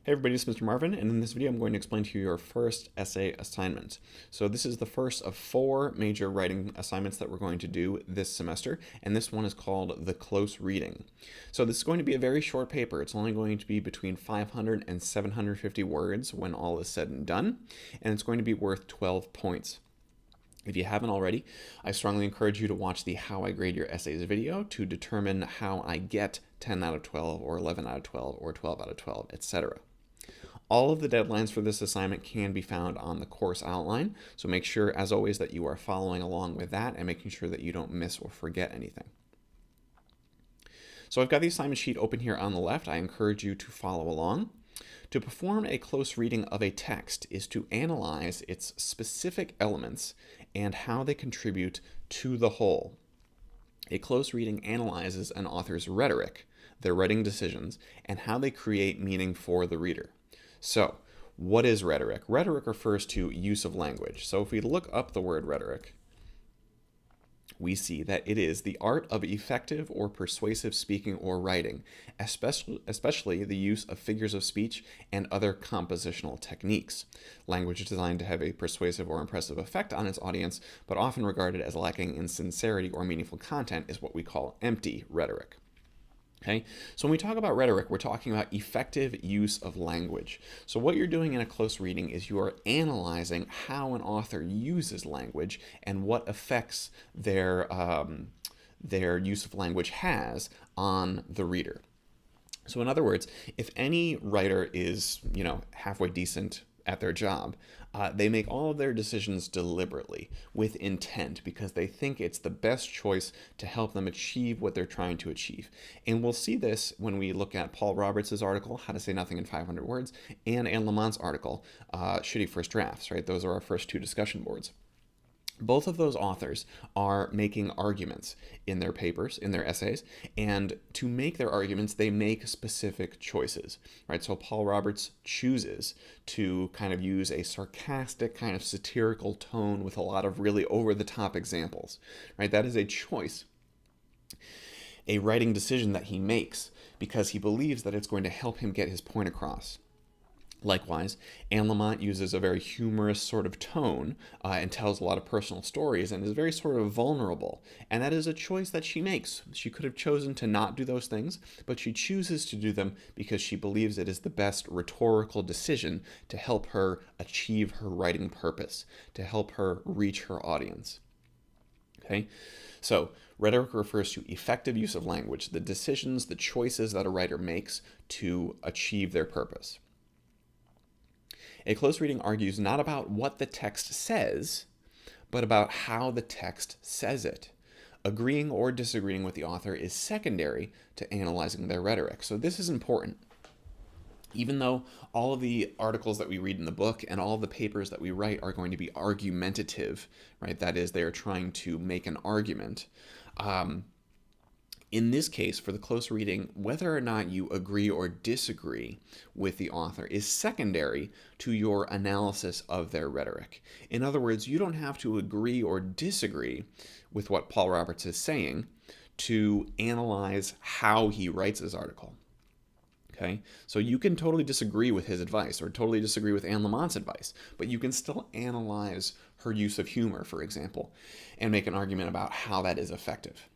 Hey everybody, it's Mr. Marvin, and in this video I'm going to explain to you your first essay assignment. So this is the first of 4 major writing assignments that we're going to do this semester, and this one is called the close reading. So this is going to be a very short paper. It's only going to be between 500 and 750 words when all is said and done, and it's going to be worth 12 points. If you haven't already, I strongly encourage you to watch the How I Grade Your Essays video to determine how I get 10 out of 12 or 11 out of 12 or 12 out of 12, etc. All of the deadlines for this assignment can be found on the course outline, so make sure, as always, that you are following along with that and making sure that you don't miss or forget anything. So I've got the assignment sheet open here on the left. I encourage you to follow along. To perform a close reading of a text is to analyze its specific elements and how they contribute to the whole. A close reading analyzes an author's rhetoric, their writing decisions, and how they create meaning for the reader. So, what is rhetoric? Rhetoric refers to use of language. So if we look up the word rhetoric, we see that it is the art of effective or persuasive speaking or writing, especially the use of figures of speech and other compositional techniques. Language is designed to have a persuasive or impressive effect on its audience, but often regarded as lacking in sincerity or meaningful content is what we call empty rhetoric. Okay, so when we talk about rhetoric, we're talking about effective use of language. So what you're doing in a close reading is you are analyzing how an author uses language and what effects their use of language has on the reader. So in other words, if any writer is, halfway decent at their job, they make all of their decisions deliberately with intent because they think it's the best choice to help them achieve what they're trying to achieve. And we'll see this when we look at Paul Roberts' article, How to Say Nothing in 500 Words, and Anne Lamont's article, Shitty First Drafts, right? Those are our first 2 discussion boards. Both of those authors are making arguments in their papers, in their essays, and to make their arguments, they make specific choices, right? So Paul Roberts chooses to kind of use a sarcastic, kind of satirical tone with a lot of really over-the-top examples, right? That is a choice, a writing decision that he makes because he believes that it's going to help him get his point across. Likewise, Anne Lamont uses a very humorous sort of tone and tells a lot of personal stories and is very sort of vulnerable. And that is a choice that she makes. She could have chosen to not do those things, but she chooses to do them because she believes it is the best rhetorical decision to help her achieve her writing purpose, to help her reach her audience. Okay? So, rhetoric refers to effective use of language, the decisions, the choices that a writer makes to achieve their purpose. A close reading argues not about what the text says, but about how the text says it. Agreeing or disagreeing with the author is secondary to analyzing their rhetoric. So this is important. Even though all of the articles that we read in the book and all of the papers that we write are going to be argumentative, right? That is, they are trying to make an argument. In this case, for the close reading, whether or not you agree or disagree with the author is secondary to your analysis of their rhetoric. In other words, you don't have to agree or disagree with what Paul Roberts is saying to analyze how he writes his article. Okay? So you can totally disagree with his advice or totally disagree with Anne Lamont's advice, but you can still analyze her use of humor, for example, and make an argument about how that is effective.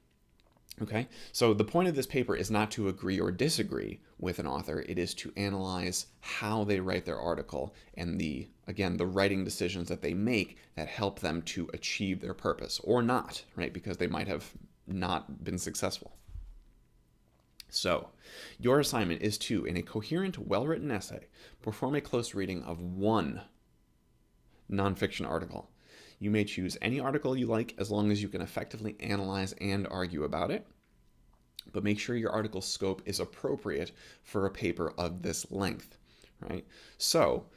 Okay, so the point of this paper is not to agree or disagree with an author. It is to analyze how they write their article and the writing decisions that they make that help them to achieve their purpose or not, right? Because they might have not been successful. So, your assignment is to, in a coherent, well-written essay, perform a close reading of one nonfiction article. You may choose any article you like as long as you can effectively analyze and argue about it, but make sure your article's scope is appropriate for a paper of this length, right? So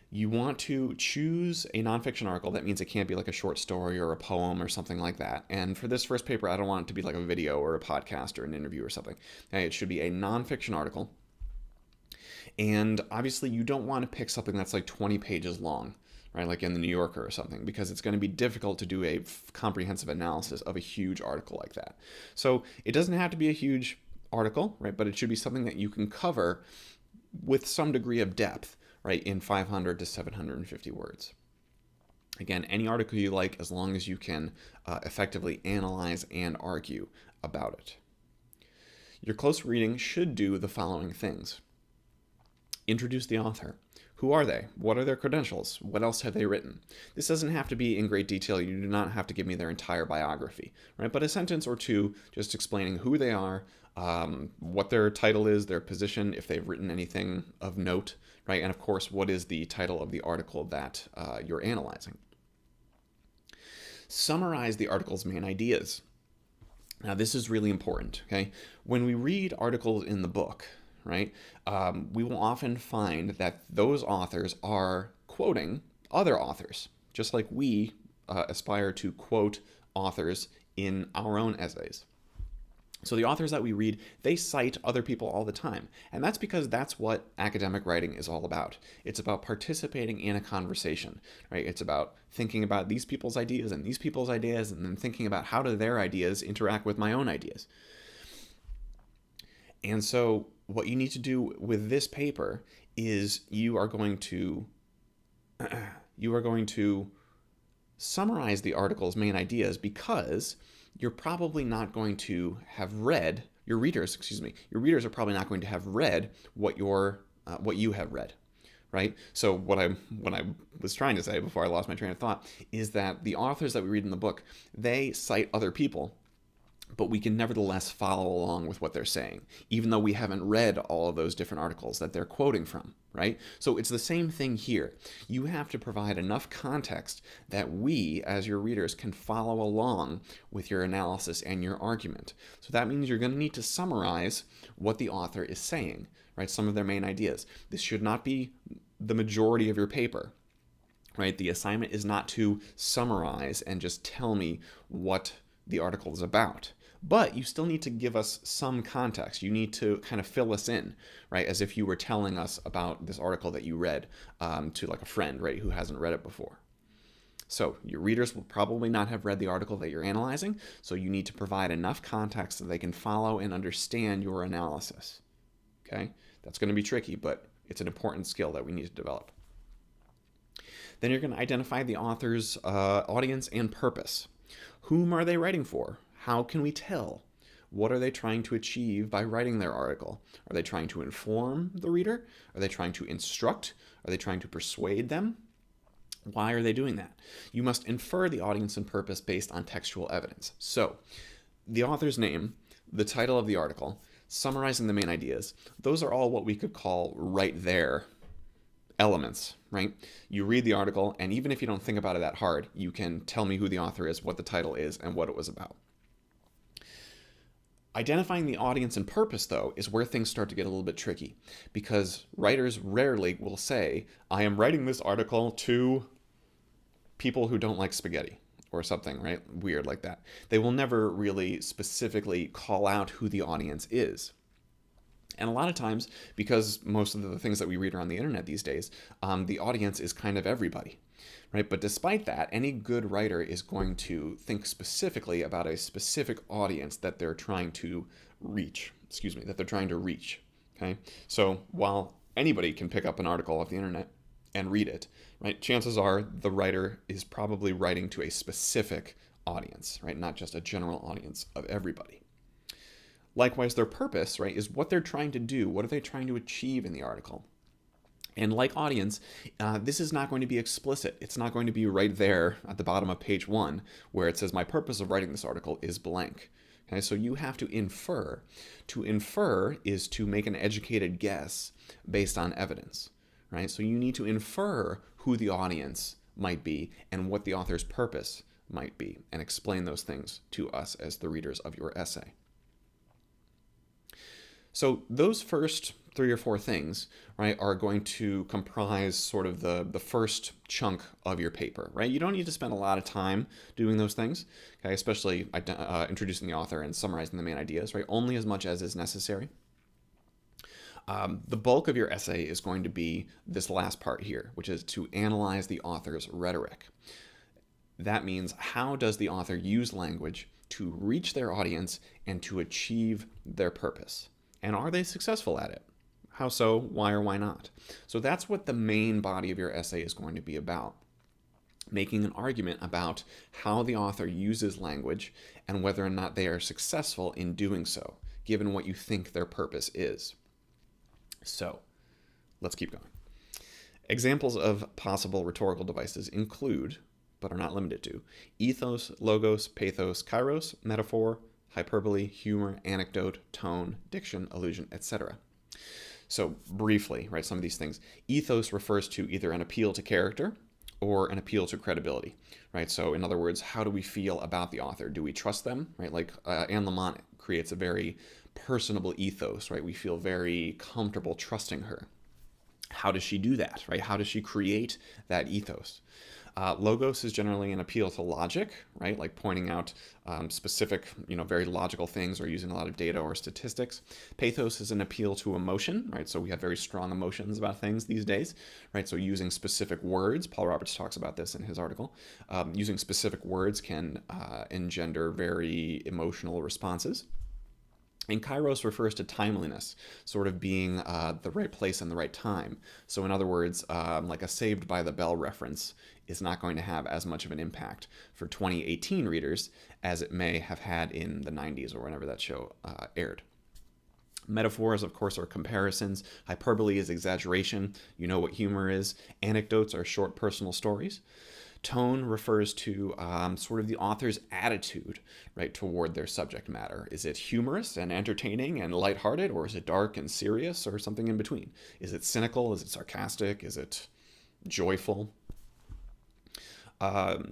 you want to choose a nonfiction article. That means it can't be like a short story or a poem or something like that. And for this first paper, I don't want it to be like a video or a podcast or an interview or something. It should be a nonfiction article. And obviously you don't want to pick something that's like 20 pages long, right, like in the New Yorker or something, because it's going to be difficult to do a comprehensive analysis of a huge article like that. So it doesn't have to be a huge article, right, but it should be something that you can cover with some degree of depth, right, in 500 to 750 words. Again, any article you like, as long as you can effectively analyze and argue about it. Your close reading should do the following things. Introduce the author. Who are they? What are their credentials? What else have they written? This doesn't have to be in great detail. You do not have to give me their entire biography, right? But a sentence or two just explaining who they are, what their title is, their position, if they've written anything of note, right? And of course, what is the title of the article that you're analyzing? Summarize the article's main ideas. Now, this is really important, okay? When we read articles in the book, right, we will often find that those authors are quoting other authors, just like we aspire to quote authors in our own essays. So the authors that we read, they cite other people all the time. And that's because that's what academic writing is all about. It's about participating in a conversation, right? It's about thinking about these people's ideas and these people's ideas, and then thinking about how do their ideas interact with my own ideas. And so what you need to do with this paper is you are going to summarize the article's main ideas, because you're probably not going to have read, your readers are probably not going to have read what you have read, right? So what I was trying to say before I lost my train of thought is that the authors that we read in the book, they cite other people, but we can nevertheless follow along with what they're saying, even though we haven't read all of those different articles that they're quoting from, right? So it's the same thing here. You have to provide enough context that we, as your readers, can follow along with your analysis and your argument. So that means you're going to need to summarize what the author is saying, right? Some of their main ideas. This should not be the majority of your paper, right? The assignment is not to summarize and just tell me what the article is about. But you still need to give us some context. You need to kind of fill us in, right? As if you were telling us about this article that you read to like a friend, right, who hasn't read it before. So your readers will probably not have read the article that you're analyzing, so you need to provide enough context so they can follow and understand your analysis, okay? That's going to be tricky, but it's an important skill that we need to develop. Then you're going to identify the author's audience and purpose. Whom are they writing for? How can we tell? What are they trying to achieve by writing their article? Are they trying to inform the reader? Are they trying to instruct? Are they trying to persuade them? Why are they doing that? You must infer the audience and purpose based on textual evidence. So, the author's name, the title of the article, summarizing the main ideas, those are all what we could call right there elements, right? You read the article, and even if you don't think about it that hard, you can tell me who the author is, what the title is, and what it was about. Identifying the audience and purpose, though, is where things start to get a little bit tricky, because writers rarely will say, I am writing this article to people who don't like spaghetti, or something, right? Weird like that. They will never really specifically call out who the audience is. And a lot of times, because most of the things that we read around the internet these days, the audience is kind of everybody, right? But despite that, any good writer is going to think specifically about a specific audience that they're trying to reach, okay? So while anybody can pick up an article off the internet and read it, right, chances are the writer is probably writing to a specific audience, right? Not just a general audience of everybody. Likewise, their purpose, right, is what they're trying to do. What are they trying to achieve in the article? And like audience, this is not going to be explicit. It's not going to be right there at the bottom of page 1 where it says, my purpose of writing this article is blank. Okay, so you have to infer. To infer is to make an educated guess based on evidence, right? So you need to infer who the audience might be and what the author's purpose might be, and explain those things to us as the readers of your essay. So those first 3 or 4 things, right, are going to comprise sort of the first chunk of your paper, right? You don't need to spend a lot of time doing those things, okay, especially introducing the author and summarizing the main ideas, right? Only as much as is necessary. The bulk of your essay is going to be this last part here, which is to analyze the author's rhetoric. That means, how does the author use language to reach their audience and to achieve their purpose? And are they successful at it? How so? Why or why not? So that's what the main body of your essay is going to be about. Making an argument about how the author uses language and whether or not they are successful in doing so, given what you think their purpose is. So, let's keep going. Examples of possible rhetorical devices include, but are not limited to, ethos, logos, pathos, kairos, metaphor, hyperbole, humor, anecdote, tone, diction, allusion, etc. So briefly, right, some of these things. Ethos refers to either an appeal to character or an appeal to credibility, right? So in other words, how do we feel about the author? Do we trust them, right? Like Anne Lamott creates a very personable ethos, right? We feel very comfortable trusting her. How does she do that, right? How does she create that ethos? Logos is generally an appeal to logic, right? Like pointing out specific, very logical things or using a lot of data or statistics. Pathos is an appeal to emotion, right? So we have very strong emotions about things these days, right? So using specific words, Paul Roberts talks about this in his article, using specific words can engender very emotional responses. And kairos refers to timeliness, sort of being the right place and the right time. So in other words, like a Saved by the Bell reference is not going to have as much of an impact for 2018 readers as it may have had in the 90s or whenever that show aired. Metaphors, of course, are comparisons. Hyperbole is exaggeration. You know what humor is. Anecdotes are short personal stories. Tone refers to sort of the author's attitude, right, toward their subject matter. Is it humorous and entertaining and lighthearted, or is it dark and serious, or something in between? Is it cynical? Is it sarcastic? Is it joyful?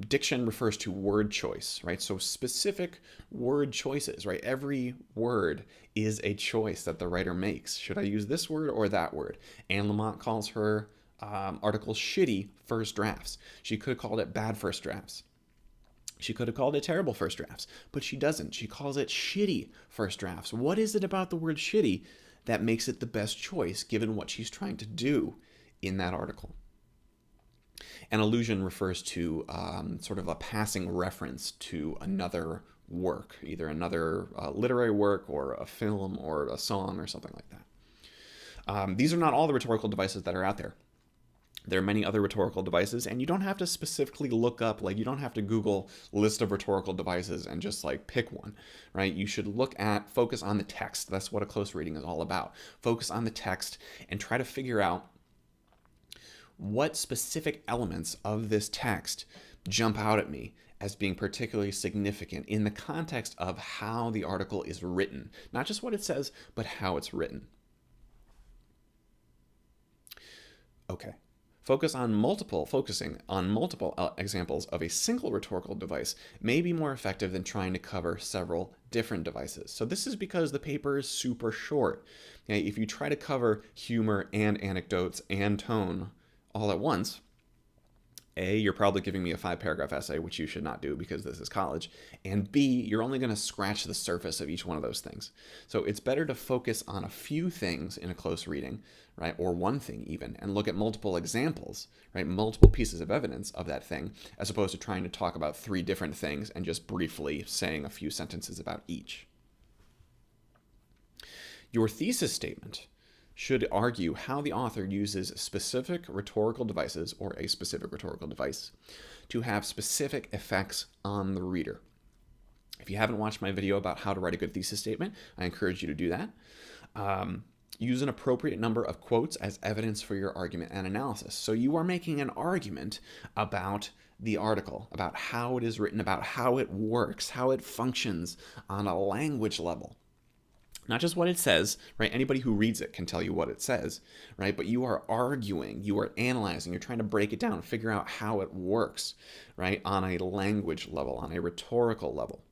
Diction refers to word choice, right? So specific word choices, right? Every word is a choice that the writer makes. Should I use this word or that word? Anne Lamott calls her articles shitty first drafts. She could have called it bad first drafts. She could have called it terrible first drafts, but she doesn't. She calls it shitty first drafts. What is it about the word shitty that makes it the best choice given what she's trying to do in that article? An allusion refers to sort of a passing reference to another work, either another literary work or a film or a song or something like that. These are not all the rhetorical devices that are out there. There are many other rhetorical devices, and you don't have to specifically look up, like you don't have to Google list of rhetorical devices and just like pick one, right? You should focus on the text. That's what a close reading is all about. Focus on the text and try to figure out what specific elements of this text jump out at me as being particularly significant in the context of how the article is written. Not just what it says, but how it's written. Okay. Focusing on multiple examples of a single rhetorical device may be more effective than trying to cover several different devices. So this is because the paper is super short. Okay, if you try to cover humor and anecdotes and tone all at once, A, you're probably giving me a 5-paragraph essay, which you should not do because this is college, and B, you're only going to scratch the surface of each one of those things. So it's better to focus on a few things in a close reading, right, or one thing even, and look at multiple examples, right, multiple pieces of evidence of that thing, as opposed to trying to talk about 3 different things and just briefly saying a few sentences about each. Your thesis statement should argue how the author uses specific rhetorical devices or a specific rhetorical device to have specific effects on the reader. If you haven't watched my video about how to write a good thesis statement, I encourage you to do that. Use an appropriate number of quotes as evidence for your argument and analysis. So you are making an argument about the article, about how it is written, about how it works, how it functions on a language level. Not just what it says, right? Anybody who reads it can tell you what it says, right? But you are arguing, you are analyzing, you're trying to break it down, figure out how it works, right? On a language level, on a rhetorical level.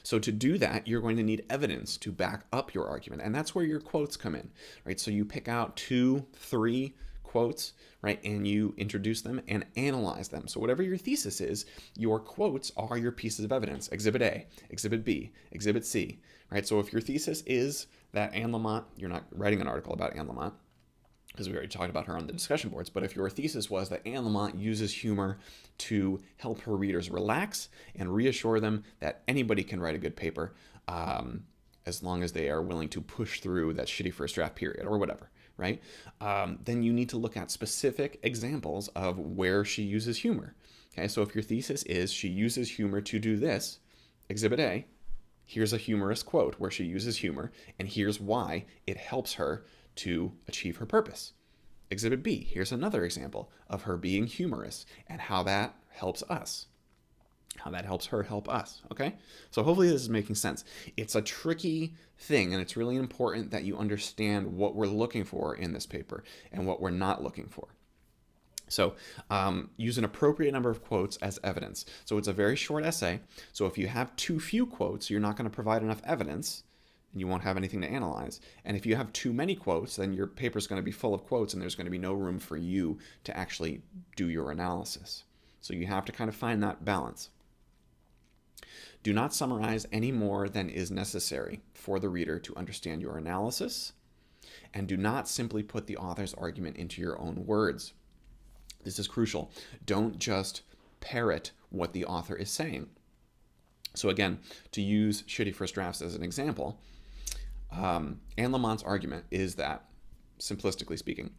So to do that, you're going to need evidence to back up your argument. And that's where your quotes come in, right? So you pick out 2, 3 quotes, right? And you introduce them and analyze them. So whatever your thesis is, your quotes are your pieces of evidence. Exhibit A, Exhibit B, Exhibit C, right? So if your thesis is that Anne Lamott, you're not writing an article about Anne Lamott, because we already talked about her on the discussion boards, but if your thesis was that Anne Lamott uses humor to help her readers relax and reassure them that anybody can write a good paper, as long as they are willing to push through that shitty first draft period or whatever, right? Then you need to look at specific examples of where she uses humor. Okay, so if your thesis is she uses humor to do this, Exhibit A, here's a humorous quote where she uses humor, and here's why it helps her to achieve her purpose. Exhibit B, here's another example of her being humorous and how that helps us. How that helps her help us, okay? So hopefully this is making sense. It's a tricky thing, and it's really important that you understand what we're looking for in this paper and what we're not looking for. So use an appropriate number of quotes as evidence. So it's a very short essay, so if you have too few quotes, you're not going to provide enough evidence, and you won't have anything to analyze. And if you have too many quotes, then your paper is going to be full of quotes, and there's going to be no room for you to actually do your analysis. So you have to kind of find that balance. Do not summarize any more than is necessary for the reader to understand your analysis, and do not simply put the author's argument into your own words. This is crucial. Don't just parrot what the author is saying. So again, to use shitty first drafts as an example, Anne Lamont's argument is that, simplistically speaking,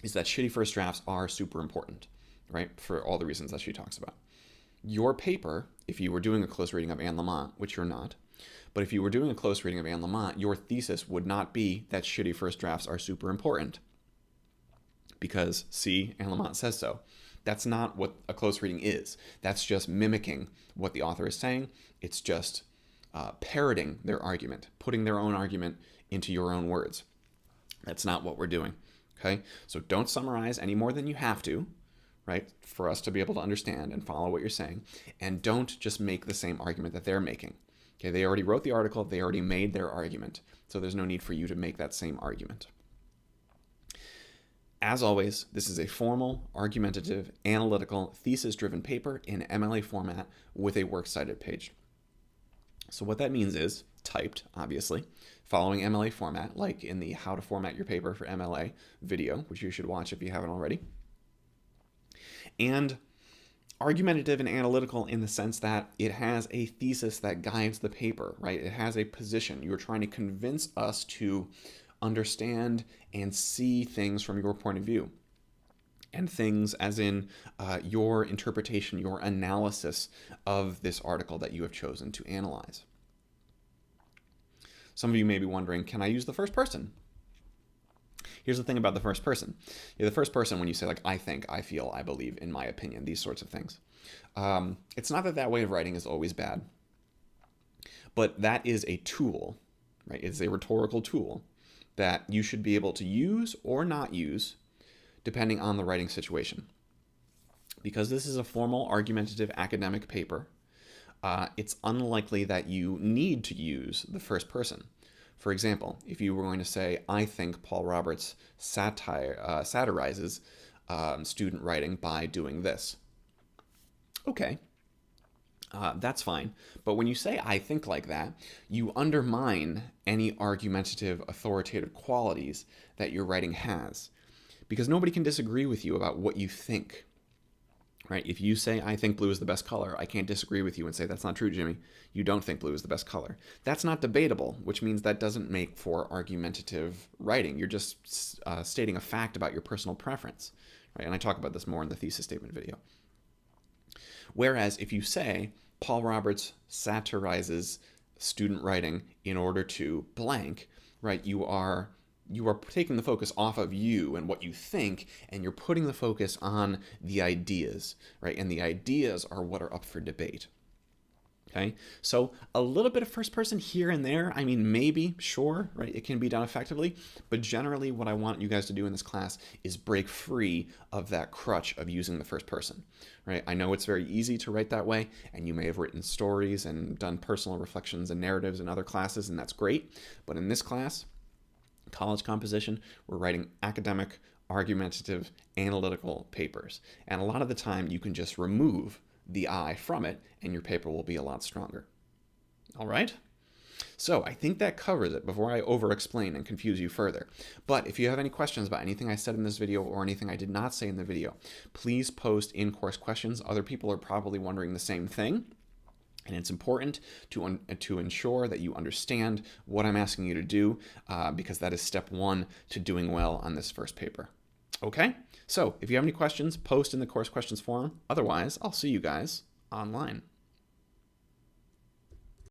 is that shitty first drafts are super important, right? For all the reasons that she talks about. Your paper, if you were doing a close reading of Anne Lamont, which you're not, but if you were doing a close reading of Anne Lamont, your thesis would not be that shitty first drafts are super important. Because, see, Anne Lamont says so. That's not what a close reading is. That's just mimicking what the author is saying. It's just parroting their argument, putting their own argument into your own words. That's not what we're doing, okay? So don't summarize any more than you have to, right, for us to be able to understand and follow what you're saying. And don't just make the same argument that they're making. Okay, they already wrote the article, they already made their argument, so there's no need for you to make that same argument. As always, this is a formal, argumentative, analytical, thesis-driven paper in MLA format with a works cited page. So what that means is, typed, obviously, following MLA format, like in the How to Format Your Paper for MLA video, which you should watch if you haven't already. And argumentative and analytical in the sense that it has a thesis that guides the paper, right? It has a position. You're trying to convince us to understand and see things from your point of view. And things as in your interpretation, your analysis of this article that you have chosen to analyze. Some of you may be wondering, can I use the first person? Here's the thing about the first person. The first person, when you say like, I think, I feel, I believe, in my opinion, these sorts of things. It's not that that way of writing is always bad, but that is a tool, right? It's a rhetorical tool that you should be able to use or not use depending on the writing situation. Because this is a formal, argumentative, academic paper, it's unlikely that you need to use the first person. For example, if you were going to say, I think Paul Roberts satirizes student writing by doing this. Okay, that's fine. But when you say I think like that, you undermine any argumentative, authoritative qualities that your writing has. Because nobody can disagree with you about what you think. Right? If you say, I think blue is the best color, I can't disagree with you and say, that's not true, Jimmy. You don't think blue is the best color. That's not debatable, which means that doesn't make for argumentative writing. You're just stating a fact about your personal preference. Right? And I talk about this more in the thesis statement video. Whereas if you say, Paul Roberts satirizes student writing in order to blank, right, you are taking the focus off of you and what you think, and you're putting the focus on the ideas, right? And the ideas are what are up for debate. Okay, so a little bit of first person here and there, I mean, maybe, sure, right? It can be done effectively, but generally what I want you guys to do in this class is break free of that crutch of using the first person, right? I know it's very easy to write that way, and you may have written stories and done personal reflections and narratives in other classes, and that's great, but in this class, college composition, we're writing academic, argumentative, analytical papers. And a lot of the time you can just remove the I from it and your paper will be a lot stronger. All right? So I think that covers it before I over-explain and confuse you further. But if you have any questions about anything I said in this video or anything I did not say in the video, please post in-course questions. Other people are probably wondering the same thing. And it's important to ensure that you understand what I'm asking you to do, because that is step one to doing well on this first paper. Okay? So if you have any questions, post in the course questions forum. Otherwise, I'll see you guys online.